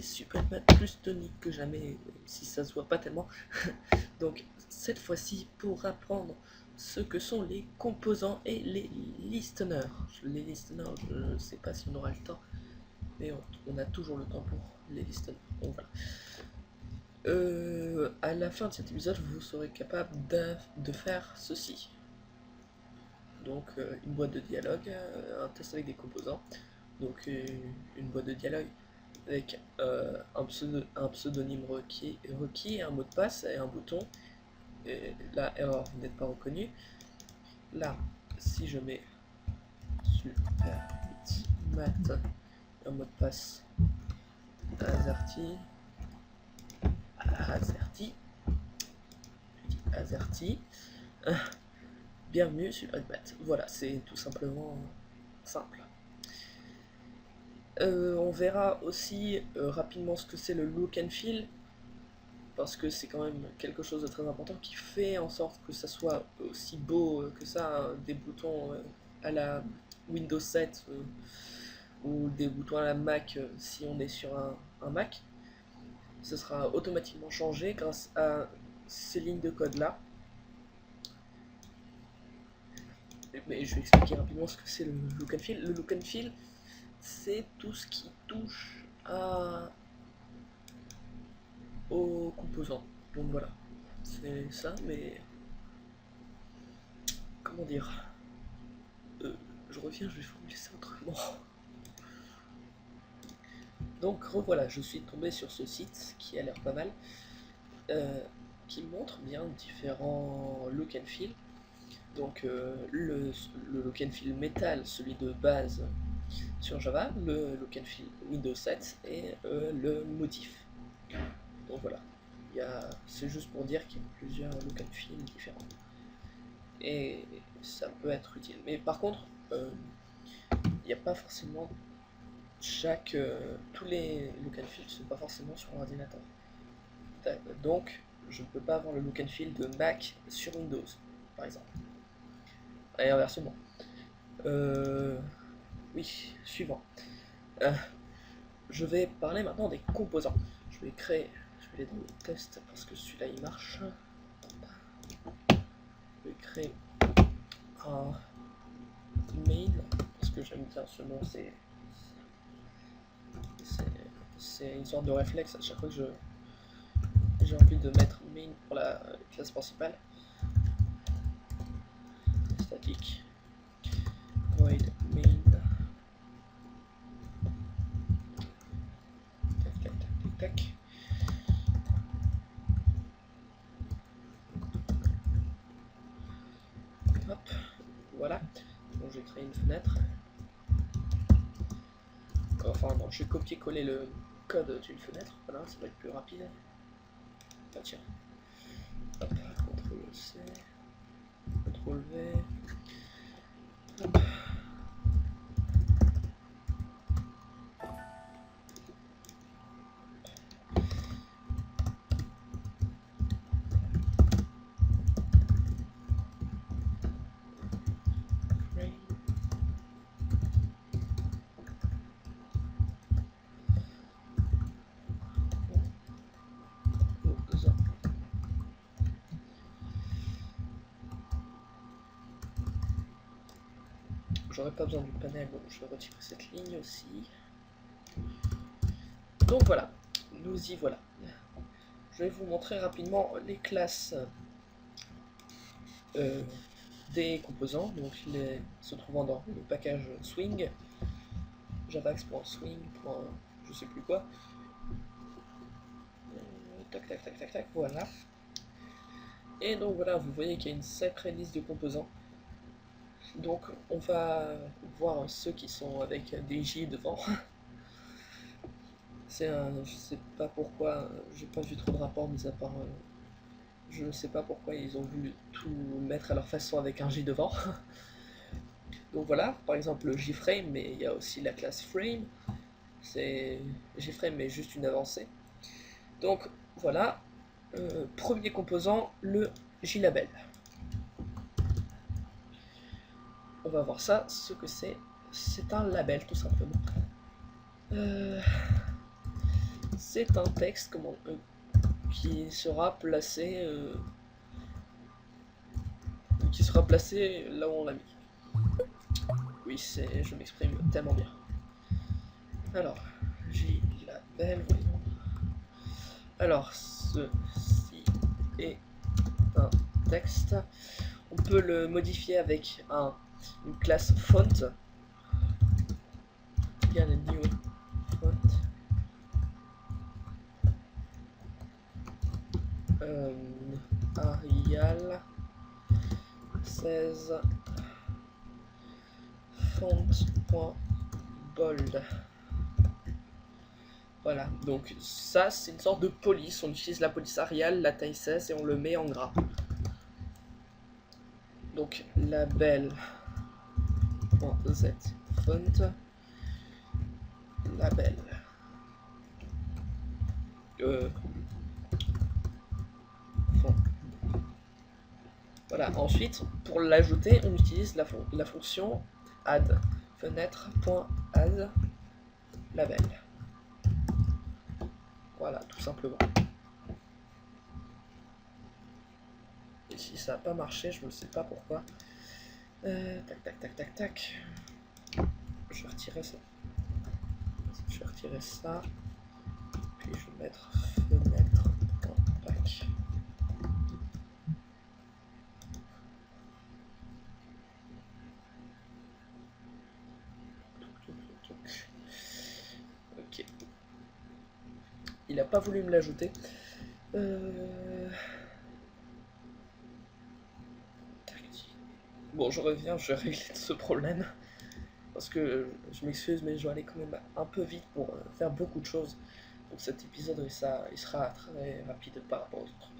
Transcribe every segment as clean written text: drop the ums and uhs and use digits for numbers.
c'est Superman plus tonique que jamais, si ça se voit pas tellement. Donc cette fois-ci pour apprendre ce que sont les composants et les listeners. Les listeners, je ne sais pas si on aura le temps, mais on a toujours le temps pour les listeners. Donc voilà. À la fin de cet épisode, vous serez capable de faire ceci. Donc une boîte de dialogue, un test avec des composants, donc une boîte de dialogue avec un pseudonyme requis, un mot de passe et un bouton. Et là, erreur, vous n'êtes pas reconnu. Là, si je mets super mat, un mot de passe azerty, bienvenue sur Admat. Voilà, c'est tout simplement simple. On verra aussi rapidement ce que c'est le look and feel, parce que c'est quand même quelque chose de très important qui fait en sorte que ça soit aussi beau que ça, hein, des boutons à la Windows 7 ou des boutons à la Mac si on est sur un Mac. Ce sera automatiquement changé grâce à ces lignes de code là. Mais je vais expliquer rapidement ce que c'est le look and feel. Le look and feel, c'est tout ce qui touche aux composants. Donc voilà, c'est ça, mais comment dire, je reviens, je vais formuler ça autrement. Donc revoilà, je suis tombé sur ce site qui a l'air pas mal, qui montre bien différents look and feel. Donc le look and feel Metal, celui de base sur Java, le look and feel Windows 7 et le motif. Donc voilà, c'est juste pour dire qu'il y a plusieurs look and feel différents. Et ça peut être utile. Mais par contre, il n'y a pas forcément tous les look and feel ne sont pas forcément sur l'ordinateur. Donc, je ne peux pas avoir le look and feel de Mac sur Windows, par exemple. Et inversement. Oui, suivant. Je vais parler maintenant des composants. Je vais les donner au test parce que celui-là il marche. Je vais créer un main parce que j'aime bien ce nom, c'est une sorte de réflexe à chaque fois que j'ai envie de mettre main pour la classe principale. Statique void main. Tac. Hop, voilà. Donc j'ai créé une fenêtre. Enfin non, je vais copier-coller le code d'une fenêtre. Voilà, ça va être plus rapide. Ah tiens. Hop, CTRL-C, CTRL-V. Hop. J'aurais pas besoin du panel, donc je vais retirer cette ligne aussi. Donc voilà, nous y voilà. Je vais vous montrer rapidement les classes des composants, donc se trouvant dans le package swing, javax.swing. Je sais plus quoi. Tac, voilà. Et donc voilà, vous voyez qu'il y a une sacrée liste de composants. Donc on va voir ceux qui sont avec des J devant. Je sais pas pourquoi, j'ai pas vu trop de rapports, mis à part je ne sais pas pourquoi ils ont voulu tout mettre à leur façon avec un J devant. Donc voilà, par exemple le JFrame, mais il y a aussi la classe frame. JFrame mais juste une avancée. Donc voilà, premier composant, le JLabel. On va voir ça, ce que c'est. C'est un label tout simplement. c'est un texte qui sera placé là où on l'a mis. Oui, je m'exprime tellement bien. Alors, j'ai la belle, voyons. Alors, ceci est un texte. On peut le modifier avec une classe font. Bien le new font. Arial 16 font.bold. Voilà, donc ça c'est une sorte de police. On utilise la police Arial, la taille 16 et on le met en gras. Donc label.z font label. Font. Voilà, ensuite pour l'ajouter on utilise la fonction add fenêtre.add label. Voilà, tout simplement. Ici ça n'a pas marché, je ne sais pas pourquoi. Tac. Je vais retirer ça. Puis je vais mettre fenêtre.pack. Ok. Il n'a pas voulu me l'ajouter. Bon, je reviens, je vais régler ce problème. Parce que je m'excuse, mais je dois aller quand même un peu vite pour faire beaucoup de choses. Donc cet épisode, il sera très rapide par rapport aux autres.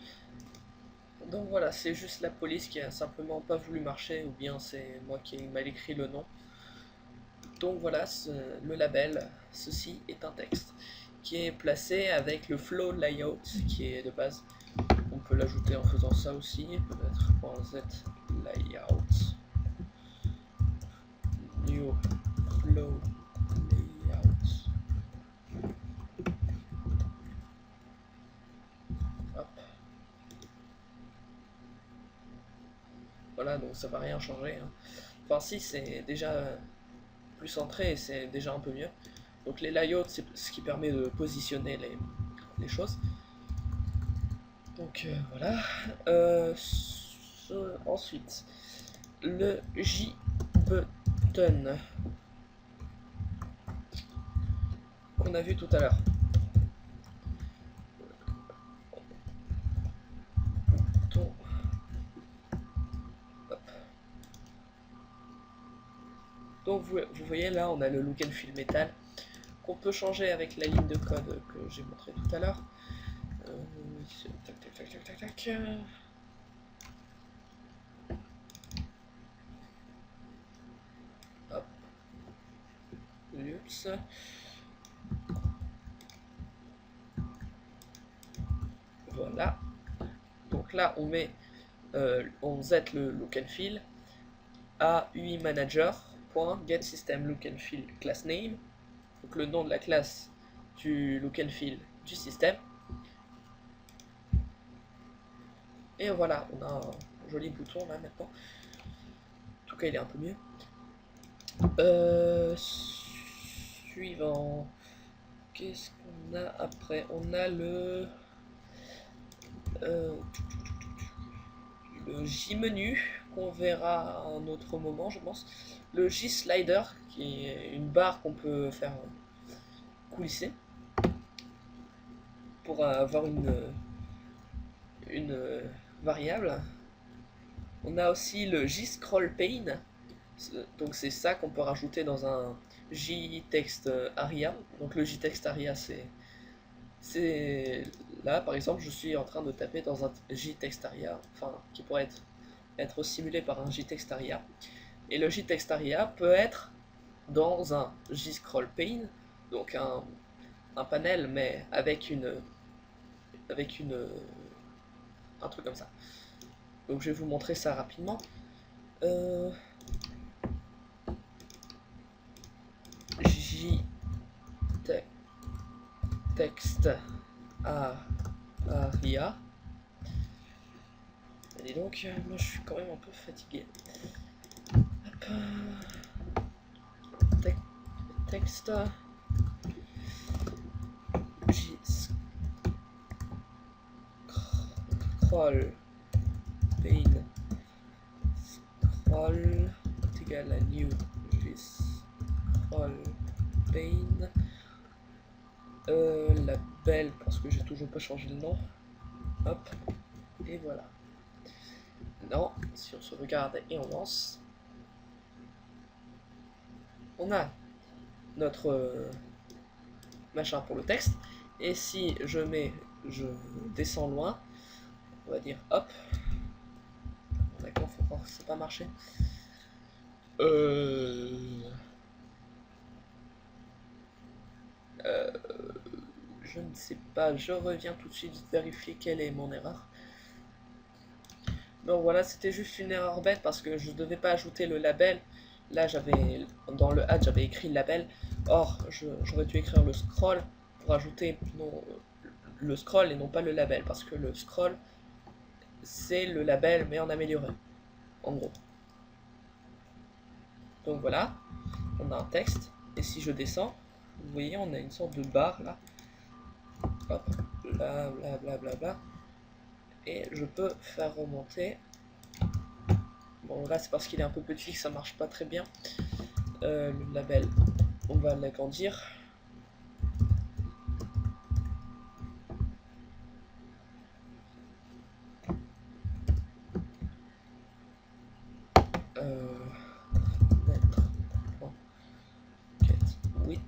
Donc voilà, c'est juste la police qui a simplement pas voulu marcher, ou bien c'est moi qui ai mal écrit le nom. Donc voilà, le label, ceci est un texte qui est placé avec le flow layout qui est de base. On peut l'ajouter en faisant ça aussi, peut-être .z layout new flow layout. Hop. Voilà, donc ça va rien changer. Hein. Enfin si, c'est déjà plus centré et c'est déjà un peu mieux. Donc les layouts, c'est ce qui permet de positionner les choses. Donc voilà. Ensuite, le J-button qu'on a vu tout à l'heure. Donc vous voyez là, on a le look and feel metal qu'on peut changer avec la ligne de code que j'ai montré tout à l'heure. Tac. Hop. Oups. Voilà. Donc là, on met, on set le look and feel à UI manager.get system look and feel class name. Donc le nom de la classe du look and feel du système. Et voilà, on a un joli bouton là maintenant. En tout cas, il est un peu mieux. Suivant. Qu'est-ce qu'on a après? On a le J-menu qu'on verra à un autre moment, je pense. Le J-slider, qui est une barre qu'on peut faire coulisser pour avoir une variable. On a aussi le J-scroll pane, donc c'est ça qu'on peut rajouter dans un J-text aria. Donc le J-text aria, c'est là par exemple je suis en train de taper dans un J-text aria, enfin qui pourrait être simulé par un J-text aria. Et le J-text aria peut être dans un J-scroll pane, donc un panel mais avec un truc comme ça. Donc je vais vous montrer ça rapidement. texte aria. Et donc, moi je suis quand même un peu fatigué. Hop. Texte scroll pane scroll est égal à new scroll pane label parce que j'ai toujours pas changé le nom. Hop, et voilà. Non, si on se regarde et on lance, on a notre machin pour le texte. Et si je descends loin, on va dire hop. D'accord, faut croire que ça n'a pas marché. Je ne sais pas, je reviens tout de suite vérifier quelle est mon erreur. Donc voilà, c'était juste une erreur bête parce que je ne devais pas ajouter le label. Là, dans le add, j'avais écrit label. Or, j'aurais dû écrire le scroll pour ajouter le scroll et non pas le label. Parce que le scroll, c'est le label, mais en amélioré. En gros. Donc voilà, on a un texte. Et si je descends, vous voyez, on a une sorte de barre là. Hop, bla bla bla bla bla. Et je peux faire remonter. Bon là c'est parce qu'il est un peu petit que ça marche pas très bien. Le label, on va l'agrandir. Fenêtre.get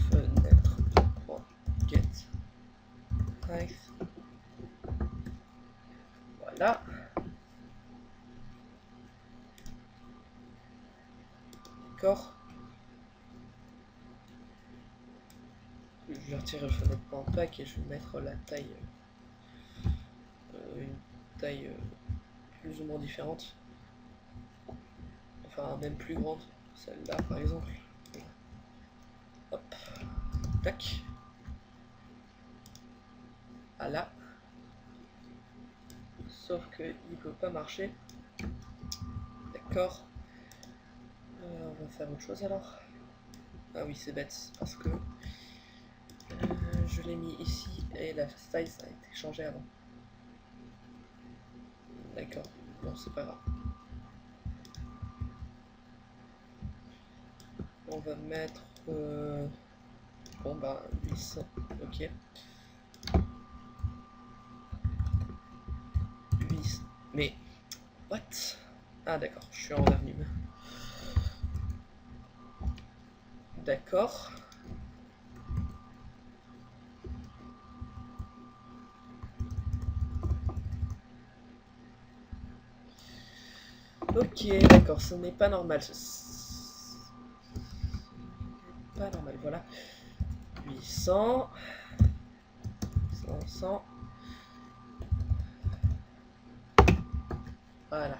fenêtre.get height. Voilà. D'accord. Je vais retirer le fenêtre.pack et je vais mettre la taille, une taille plus ou moins différente. Enfin, même plus grande. Celle-là, par exemple. Hop. Tac. Ah là. Sauf qu'il ne peut pas marcher. D'accord. On va faire autre chose alors. Ah oui, c'est bête, parce que je l'ai mis ici et la size a été changée avant. D'accord, bon, c'est pas grave. On va mettre... bon, bah, 800, ok. 800, mais... What? Ah d'accord, je suis en avenue. D'accord. Ok, d'accord, ce n'est pas normal. Pas normal, voilà. 800. 500. Voilà.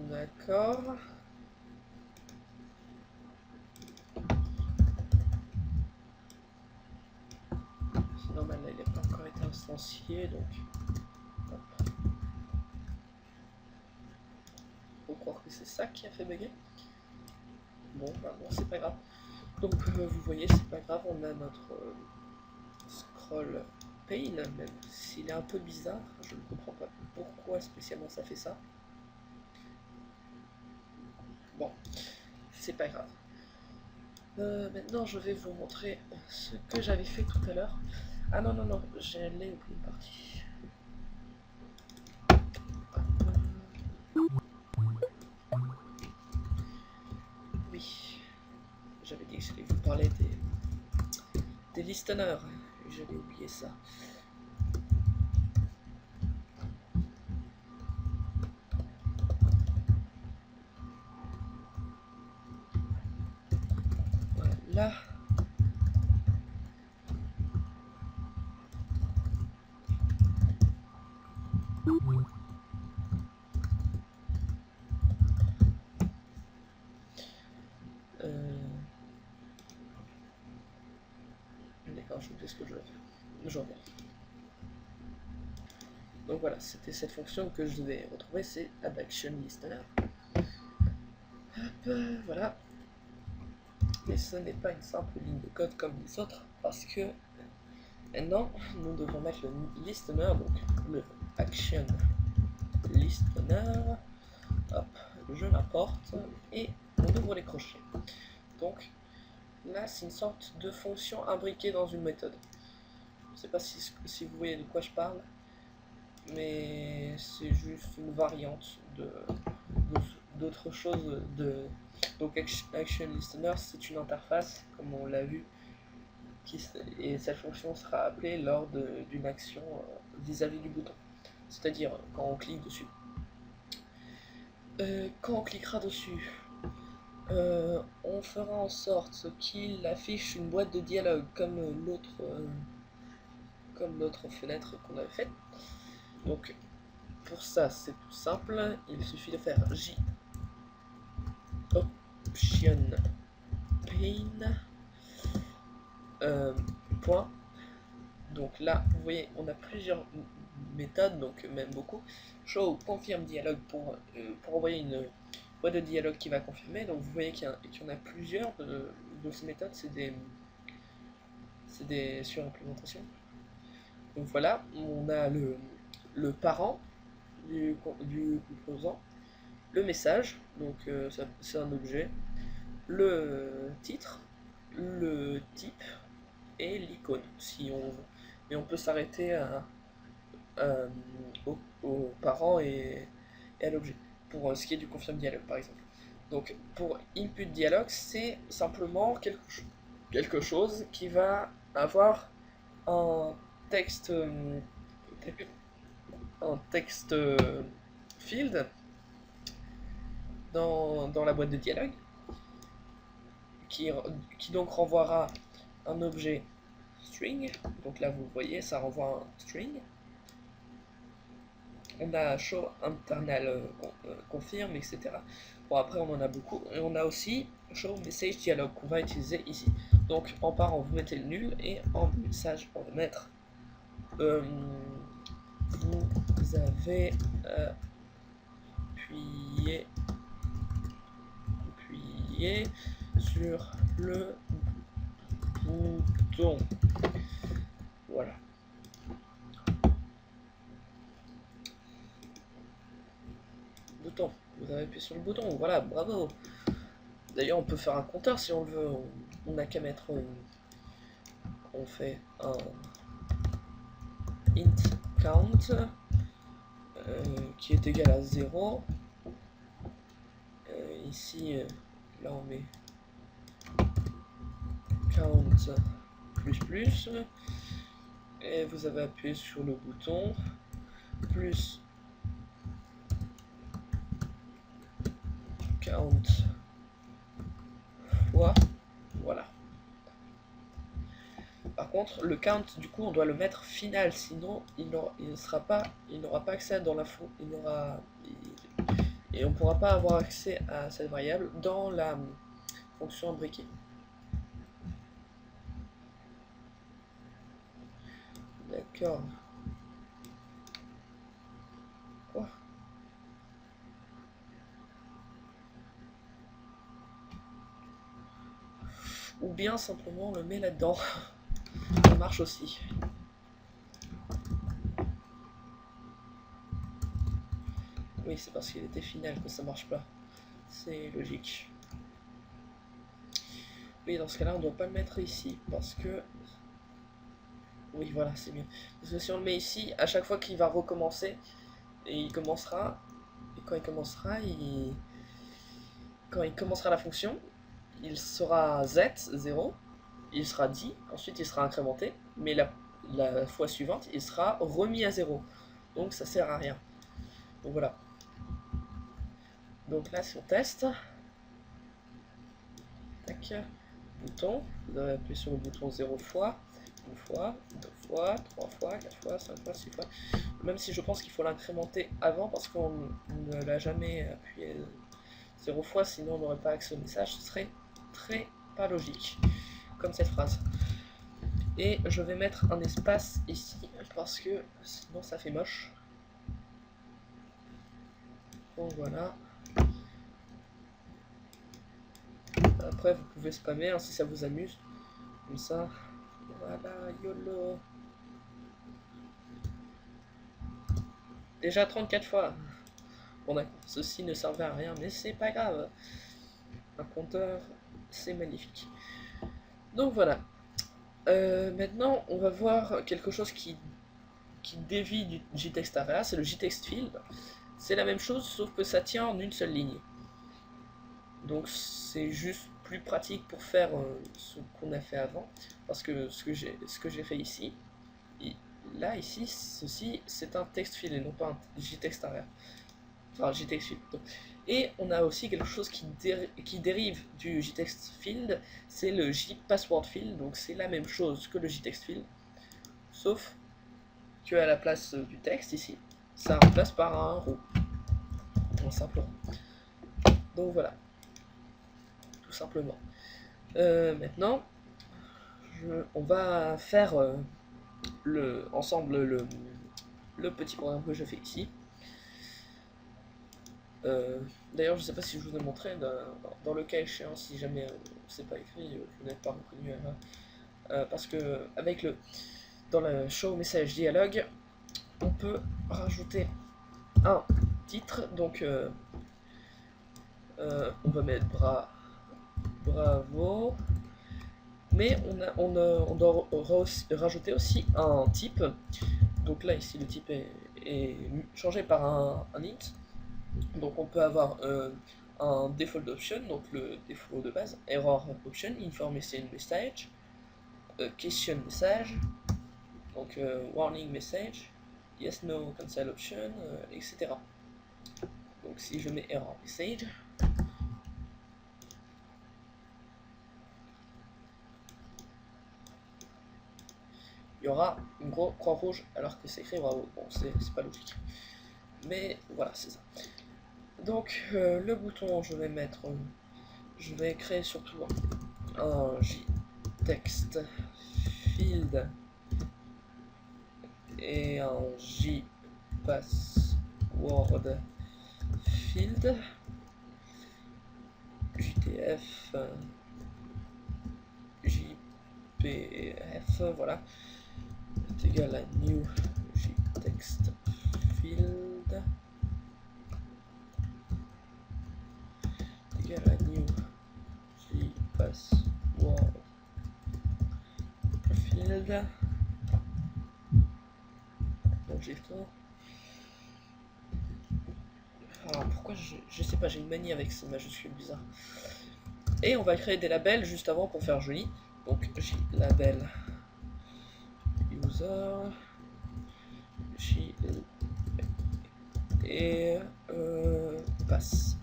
D'accord. C'est normal, là, il n'a pas encore été instancié, donc... Hop. Faut croire que c'est ça qui a fait bugger. Bon, bah bon, c'est pas grave. Donc, vous voyez, c'est pas grave, on a notre scroll pane, même s'il est un peu bizarre. Je ne comprends pas pourquoi spécialement ça fait ça. Bon, c'est pas grave. Maintenant, je vais vous montrer ce que j'avais fait tout à l'heure. Ah non, non, non, j'allais oublier une partie. Oui, j'avais dit que j'allais vous parler des listeners. J'avais oublié ça. Voilà. Donc voilà, c'était cette fonction que je devais retrouver, c'est AddActionListener. Hop, voilà. Mais ce n'est pas une simple ligne de code comme les autres, parce que maintenant, nous devons mettre le listener, donc le action listener. Hop, je l'importe et on ouvre les crochets. Donc là, c'est une sorte de fonction imbriquée dans une méthode. Je ne sais pas si vous voyez de quoi je parle, mais c'est juste une variante d'autre chose. Donc Action Listener, c'est une interface, comme on l'a vu, et cette fonction sera appelée lors d'une action vis-à-vis du bouton, c'est-à-dire quand on clique dessus. Quand on cliquera dessus, on fera en sorte qu'il affiche une boîte de dialogue comme l'autre fenêtre qu'on avait faite. Donc pour ça c'est tout simple, il suffit de faire J option pane point. Donc là vous voyez on a plusieurs méthodes, donc même beaucoup. Show confirme dialogue pour envoyer une boîte de dialogue qui va confirmer. Donc vous voyez qu'il y en a plusieurs de ces méthodes, c'est des surimplémentations. Donc voilà, on a le parent du composant, le message, donc c'est un objet, le titre, le type et l'icône si on veut. Mais on peut s'arrêter au parent et à l'objet pour ce qui est du confirm dialogue par exemple. Donc pour input dialogue, c'est simplement quelque chose qui va avoir un texte field dans la boîte de dialogue qui donc renvoiera un objet string. Donc là vous voyez ça renvoie un string. On a show internal confirm, etc. Bon après on en a beaucoup et on a aussi show message dialogue qu'on va utiliser ici. Donc en parent vous mettez le nul et en message on va mettre vous avez appuyé sur le bouton. Voilà. Bouton. Vous avez appuyé sur le bouton. Voilà, bravo. D'ailleurs, on peut faire un compteur si on le veut. On n'a qu'à mettre. On fait un int count qui est égal à 0. Ici, là on met count plus et vous avez appuyé sur le bouton plus count fois, voilà. Par contre le count du coup on doit le mettre final, sinon il n'aura pas accès dans l'info, et on ne pourra pas avoir accès à cette variable dans la fonction imbriquée. D'accord. Quoi? Ou bien simplement on le met là-dedans. Ça marche aussi. Oui, c'est parce qu'il était final que ça marche pas. C'est logique. Oui, dans ce cas-là, on ne doit pas le mettre ici parce que... Oui, voilà, c'est mieux. Parce que si on le met ici, à chaque fois qu'il va recommencer, et il commencera, et quand il commencera, quand il commencera la fonction, il sera z, 0, il sera dit, ensuite il sera incrémenté, mais la fois suivante, il sera remis à 0. Donc ça sert à rien. Donc voilà. Donc là, si on teste, tac, bouton, vous avez appuyé sur le bouton 0 fois, 1 fois, 2 fois, 3 fois, 4 fois, 5 fois, 6 fois. Même si je pense qu'il faut l'incrémenter avant parce qu'on ne l'a jamais appuyé 0 fois, sinon on n'aurait pas accès au message. Ce serait très pas logique, comme cette phrase. Et je vais mettre un espace ici parce que sinon ça fait moche. Donc voilà. Après vous pouvez spammer hein, si ça vous amuse. Comme ça. Voilà, YOLO. Déjà 34 fois. Bon d'accord, ceci ne servait à rien, mais c'est pas grave. Un compteur, c'est magnifique. Donc voilà. Maintenant, on va voir quelque chose qui dévie du JText Area, c'est le JText Field. C'est la même chose, sauf que ça tient en une seule ligne. Donc c'est juste plus pratique pour faire ce qu'on a fait avant, parce que ce que j'ai fait ici, là, ici, ceci, c'est un text field et non pas un JText Area. Enfin, JText Field. Et on a aussi quelque chose qui dérive du JText Field, c'est le JPassword Field, donc c'est la même chose que le JText Field, sauf que à la place du texte ici, ça remplace par un row, un simple row. Donc voilà, tout simplement. Maintenant, on va faire ensemble le petit programme que je fais ici. D'ailleurs, je ne sais pas si je vous ai montré, dans le cas échéant, si jamais c'est pas écrit, vous n'êtes pas reconnu, parce que avec dans le show message dialogue, on peut rajouter un titre, donc on va mettre bravo, mais on doit rajouter aussi un type. Donc là ici le type est changé par un int. Donc on peut avoir un default option, donc le défaut de base, error option, information message, question message, donc warning message, yes no cancel option, etc. Donc si je mets error message, il y aura une grosse croix rouge alors que c'est écrit bravo. Bon, c'est pas logique. Mais voilà, c'est ça. Donc le bouton, je vais créer surtout un JText Field et un JPassword Field, JTF, JPF, voilà, est égal à new JText Field, égal à new JPassword Field. Donc j'ai tout. Alors pourquoi je sais pas, j'ai une manie avec ces majuscules bizarres. Et on va créer des labels juste avant pour faire joli. Donc JLabel user et passe.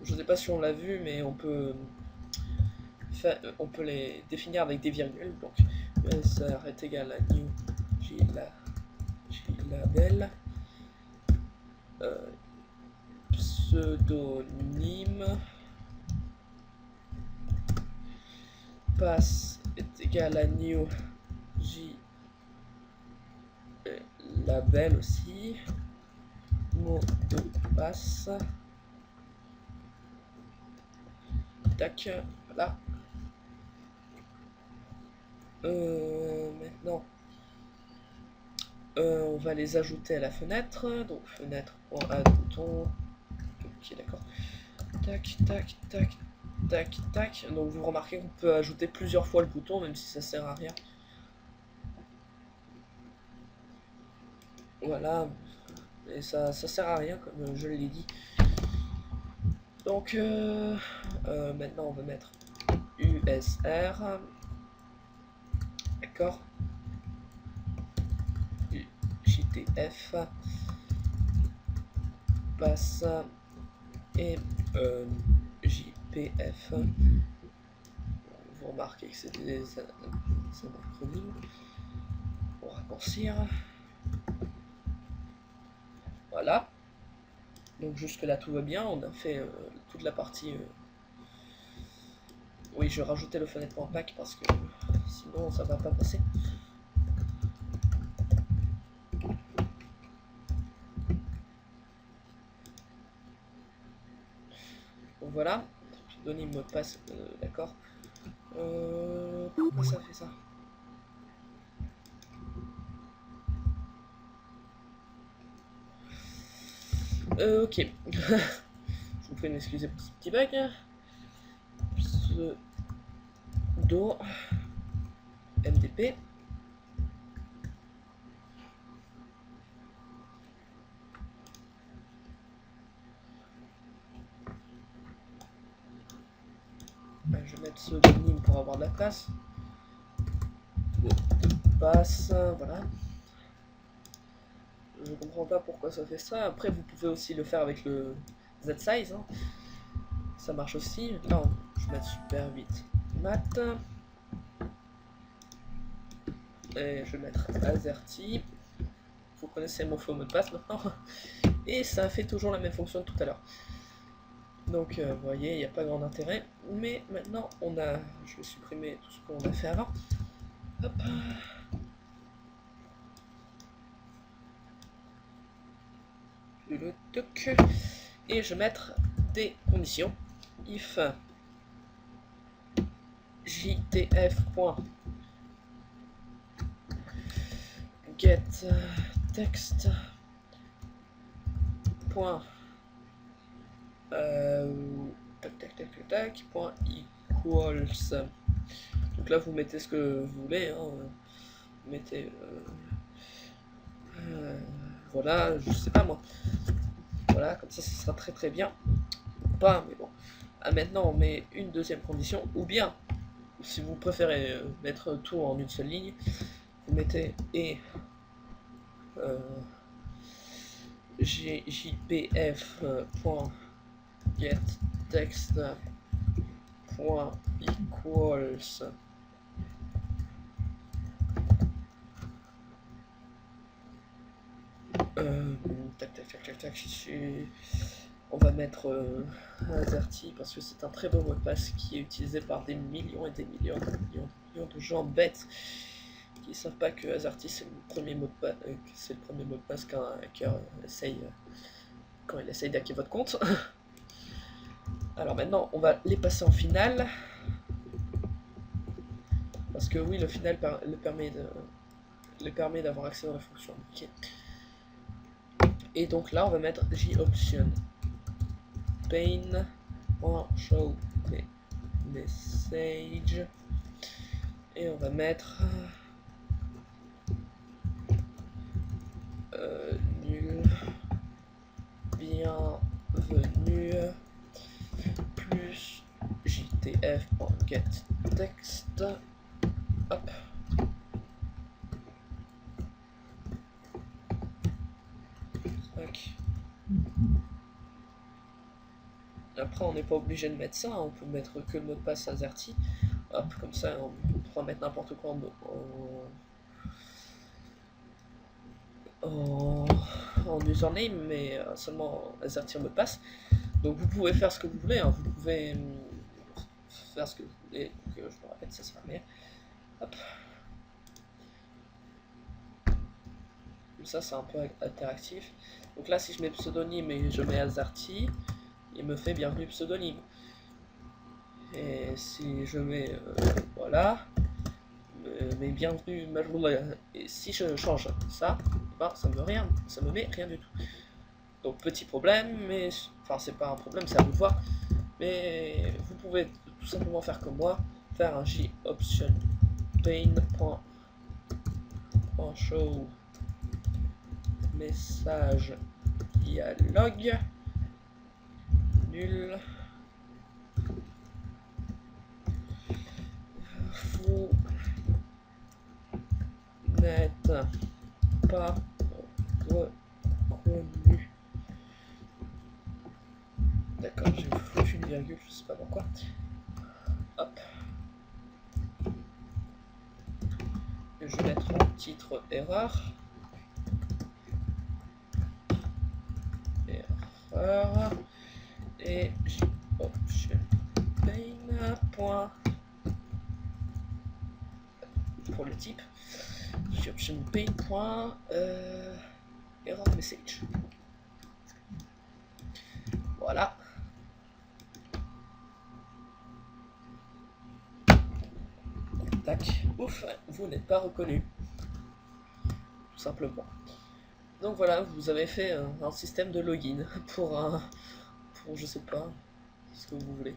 Je sais pas si on l'a vu, mais on peut les définir avec des virgules. Donc USR est égal à new JLabel pseudonyme passe est égal à new JLabel aussi, mot de passe, tac, voilà. Maintenant on va les ajouter à la fenêtre, donc fenêtre.add bouton, ok d'accord, tac tac tac tac tac. Donc vous remarquez qu'on peut ajouter plusieurs fois le bouton même si ça sert à rien. Voilà, et ça sert à rien comme je l'ai dit. Donc maintenant on va mettre USR, d'accord, JTF, passe et JPF. Vous remarquez que c'est des acronymes pour raccourcir. Voilà. Donc jusque là tout va bien, on a fait toute la partie... Oui, je vais rajouter le fenêtre.pack parce que sinon ça va pas passer. voilà. Pseudonyme, mot de passe, d'accord. Pourquoi ça fait ça? Ok. Je vous prie de m'excuser pour ce petit bug. Pseudo MDP. Je vais mettre pseudonyme pour avoir de la place. Passe, voilà. Je comprends pas pourquoi ça fait ça. Après, vous pouvez aussi le faire avec le Z-Size. Hein. Ça marche aussi. Là, je vais mettre super 8 math. Et je vais mettre AZERTY. Vous connaissez mon faux mot de passe maintenant. Et ça fait toujours la même fonction que tout à l'heure. Donc, vous voyez, il n'y a pas grand intérêt. Mais maintenant, je vais supprimer tout ce qu'on a fait avant. Hop. Le toc. Et je vais mettre des conditions. If jtf.get text point point equals. Donc là vous mettez ce que vous voulez, hein. Vous mettez voilà, je sais pas moi. Voilà, comme ça sera très très bien. Pas, mais bon. Maintenant on met une deuxième condition, ou bien si vous préférez mettre tout en une seule ligne, vous mettez et jpf.getText.equals on va mettre AZERTY parce que c'est un très beau mot de passe qui est utilisé par des millions et des millions de gens bêtes qui ne savent pas que AZERTY c'est le premier mot de passe, qu'un hacker essaye quand il essaye d'hacker votre compte. Alors maintenant on va les passer en finale parce que oui, le final le permet d'avoir accès à la fonction. Okay. Et donc là on va mettre JOption pane.show message et on va mettre nul bienvenue plus jtf.getText. Hop. Après, on n'est pas obligé de mettre ça, on peut mettre que le mot de passe AZERTY. Hop, comme ça, on pourra mettre n'importe quoi en username, mais seulement AZERTY en mot de passe. Donc vous pouvez faire ce que vous voulez, hein. Vous pouvez faire ce que vous voulez. Donc, je me répète, ça sera bien. Hop. Comme ça, c'est un peu interactif. Donc là, si je mets pseudonyme et je mets AZERTY, il me fait bienvenue pseudonyme. Et si je mets voilà, mais bienvenue et si je change ça, ben, ça me met rien du tout. Donc petit problème, mais enfin c'est pas un problème, c'est à vous de voir. Mais vous pouvez tout simplement faire comme moi, faire un JOption pane.show message dialogue nul. Vous n'êtes pas reconnu. D'accord, j'ai foutu une virgule, je sais pas pourquoi. Hop. Et je vais mettre en titre erreur. Erreur. Et JOption pane. Pour le type. JOption pane. Error message. Voilà. ouf, vous n'êtes pas reconnu. Tout simplement. Donc voilà, vous avez fait un système de login pour je sais pas, ce que vous voulez.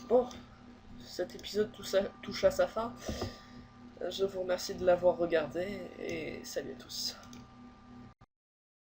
Bon, cet épisode touche à sa fin. Je vous remercie de l'avoir regardé et salut à tous.